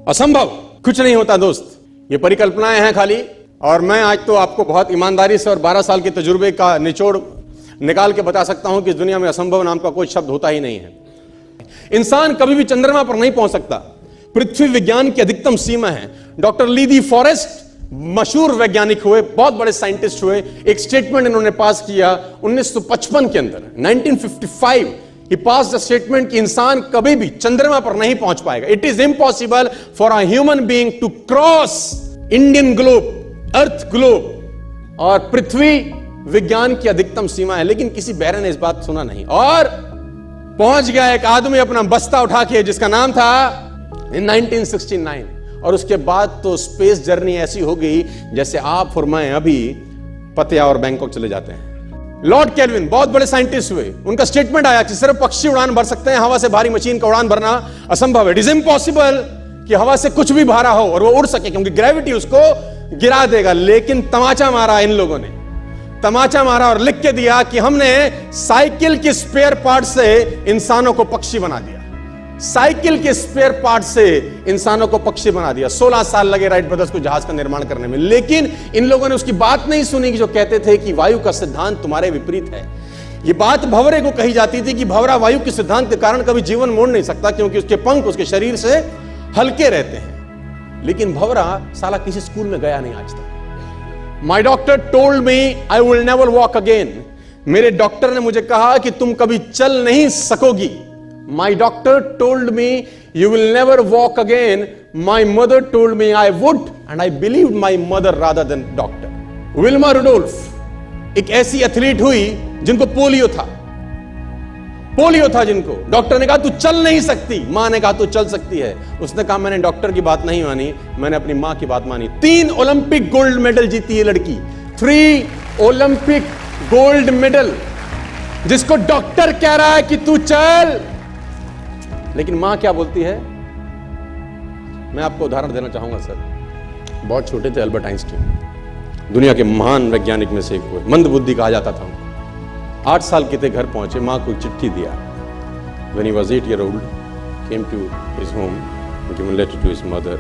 असंभव कुछ नहीं होता दोस्त, ये परिकल्पनाएं हैं खाली। और मैं आज तो आपको बहुत ईमानदारी से और 12 साल के तजुर्बे का निचोड़ निकाल के बता सकता हूं कि इस दुनिया में असंभव नाम का कोई शब्द होता ही नहीं है। इंसान कभी भी चंद्रमा पर नहीं पहुंच सकता, पृथ्वी विज्ञान की अधिकतम सीमा है। डॉक्टर ली दी फॉरेस्ट मशहूर वैज्ञानिक हुए, बहुत बड़े साइंटिस्ट हुए। एक स्टेटमेंट इन्होंने पास किया 1955 के अंदर, 1955 ही पास द स्टेटमेंट कि इंसान कभी भी चंद्रमा पर नहीं पहुंच पाएगा। It is impossible for a human being to cross Indian globe, earth globe, और पृथ्वी विज्ञान की अधिकतम सीमा है। लेकिन किसी बहरे ने इस बात सुना नहीं और पहुंच गया एक आदमी अपना बस्ता उठा के, जिसका नाम था इन 1969। और उसके बाद तो स्पेस जर्नी ऐसी हो गई जैसे आप और मैं अभी पतिया और बैंकॉक चले जाते हैं। लॉर्ड केल्विन बहुत बड़े साइंटिस्ट हुए, उनका स्टेटमेंट आया कि सिर्फ पक्षी उड़ान भर सकते हैं, हवा से भारी मशीन का उड़ान भरना असंभव है। इट इज इम्पॉसिबल कि हवा से कुछ भी भारा हो और वो उड़ सके, क्योंकि ग्रेविटी उसको गिरा देगा। लेकिन तमाचा मारा इन लोगों ने, तमाचा मारा और लिख के दिया कि हमने साइकिल के स्पेयर पार्ट से इंसानों को पक्षी बना दिया। साइकिल के स्पेयर पार्ट से इंसानों को पक्षी बना दिया। 16 साल लगे राइट ब्रदर्स को जहाज का निर्माण करने में, लेकिन इन लोगों ने उसकी बात नहीं सुनी कि जो कहते थे कि वायु का सिद्धांत तुम्हारे विपरीत है। यह बात भंवरे को कही जाती थी कि भंवरा वायु के सिद्धांत के कारण कभी जीवन मोड़ नहीं सकता, क्योंकि उसके पंख उसके शरीर से हल्के रहते हैं। लेकिन भंवरा साला किसी स्कूल में गया नहीं आज तक। माई doctor told me I will never walk again. मेरे डॉक्टर ने मुझे कहा कि तुम कभी चल नहीं सकोगी। My doctor told me you will never walk again. My mother told me I would, and I believed my mother rather than doctor. Wilma Rudolph एक ऐसी एथलीट हुई जिनको पोलियो था जिनको डॉक्टर ने कहा तू चल नहीं सकती, मां ने कहा तू चल सकती है। उसने कहा मैंने डॉक्टर की बात नहीं मानी, मैंने अपनी मां की बात मानी। 3 ओलंपिक गोल्ड मेडल जीती ये लड़की, 3 ओलंपिक गोल्ड मेडल, जिसको डॉक्टर कह रहा है कि तू चल। लेकिन मां क्या बोलती है? मैं आपको उदाहरण देना चाहूंगा सर। बहुत छोटे थे अल्बर्ट आइंस्टीन, दुनिया के महान वैज्ञानिक में से एक हुए, मंद बुद्धि कहा जाता था। 8 साल के थे, घर पहुंचे, मां को चिट्ठी दिया। When he was 8 year old, came to his home, given letter to his mother.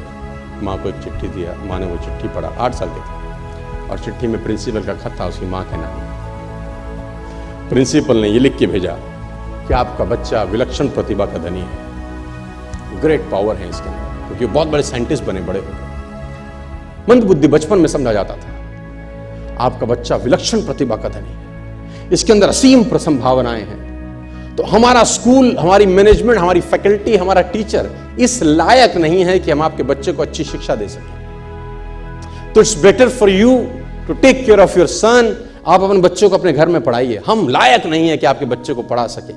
मां को एक चिट्ठी दिया, मां ने वो चिट्ठी पढ़ा। 8 साल के थे और चिट्ठी में प्रिंसिपल का खत था उसकी मां के नाम। प्रिंसिपल ने ये लिख के भेजा कि आपका बच्चा विलक्षण प्रतिभा का धनी है, ग्रेट पावर है इसके अंदर, क्योंकि बहुत बड़े साइंटिस्ट बने, बड़े हो गए। मंद बुद्धि बचपन में समझा जाता था। आपका बच्चा विलक्षण प्रतिभा का धनी है, इसके अंदर असीम संभावनाएं हैं। तो हमारा स्कूल, हमारी मैनेजमेंट, हमारी फैकल्टी, हमारा टीचर इस लायक नहीं है कि हम आपके बच्चे को अच्छी शिक्षा दे सकें। तो it's better for you to take care of your son. आप अपने बच्चों को अपने घर में पढ़ाइए, हम लायक नहीं है कि आपके बच्चे को पढ़ा सके।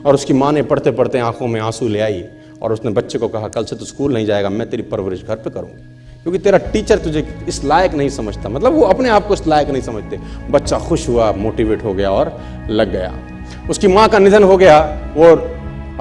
और उसकी मां ने पढ़ते पढ़ते आंखों में आंसू ले आई और उसने बच्चे को कहा कल से तू स्कूल नहीं जाएगा, मैं तेरी परवरिश घर पे करूंगी, क्योंकि तेरा टीचर तुझे इस लायक नहीं समझता। मतलब वो अपने आप को इस लायक नहीं समझते। बच्चा खुश हुआ, मोटिवेट हो गया और लग गया। उसकी मां का निधन हो गया, वो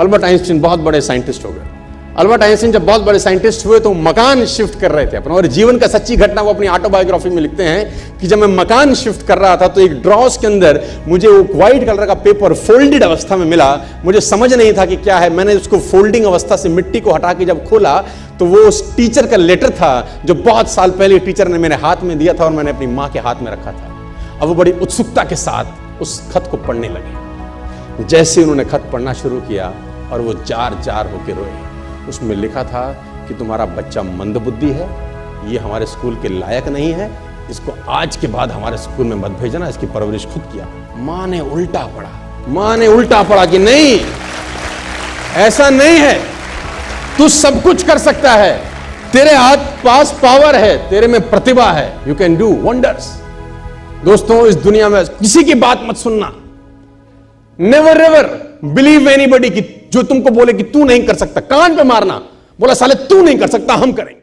अल्बर्ट आइंस्टीन बहुत बड़े साइंटिस्ट हो गए। अल्बर्ट आइंस्टीन जब बहुत बड़े साइंटिस्ट हुए तो मकान शिफ्ट कर रहे थे अपना, और जीवन का सच्ची घटना वो अपनी ऑटोबायोग्राफी में लिखते हैं कि जब मैं मकान शिफ्ट कर रहा था तो एक ड्रॉस के अंदर मुझे वो व्हाइट कलर का पेपर फोल्डेड अवस्था में मिला। मुझे समझ नहीं था कि क्या है। मैंने उसको फोल्डिंग अवस्था से मिट्टी को हटा के जब खोला तो वो उस टीचर का लेटर था जो बहुत साल पहले टीचर ने मेरे हाथ में दिया था और मैंने अपनी मां के हाथ में रखा था। अब वो बड़ी उत्सुकता के साथ उस खत को पढ़ने लगे। जैसे उन्होंने खत पढ़ना शुरू किया और वो जार जार होकर रोए। उसमें लिखा था कि तुम्हारा बच्चा मंदबुद्धि है, ये हमारे स्कूल के लायक नहीं है, इसको आज के बाद हमारे स्कूल में मत भेजना, इसकी परवरिश खुद किया। मां ने उल्टा पढ़ा, मां ने उल्टा पढ़ा कि नहीं, ऐसा नहीं है, तू सब कुछ कर सकता है, तेरे हाथ पास पावर है, तेरे में प्रतिभा है, यू कैन डू वंडर्स। दोस्तों, इस दुनिया में किसी की बात मत सुनना। नेवर एवर बिलीव एनीबॉडी कि जो तुमको बोले कि तू नहीं कर सकता, कान पे मारना, बोला साले तू नहीं कर सकता, हम करेंगे।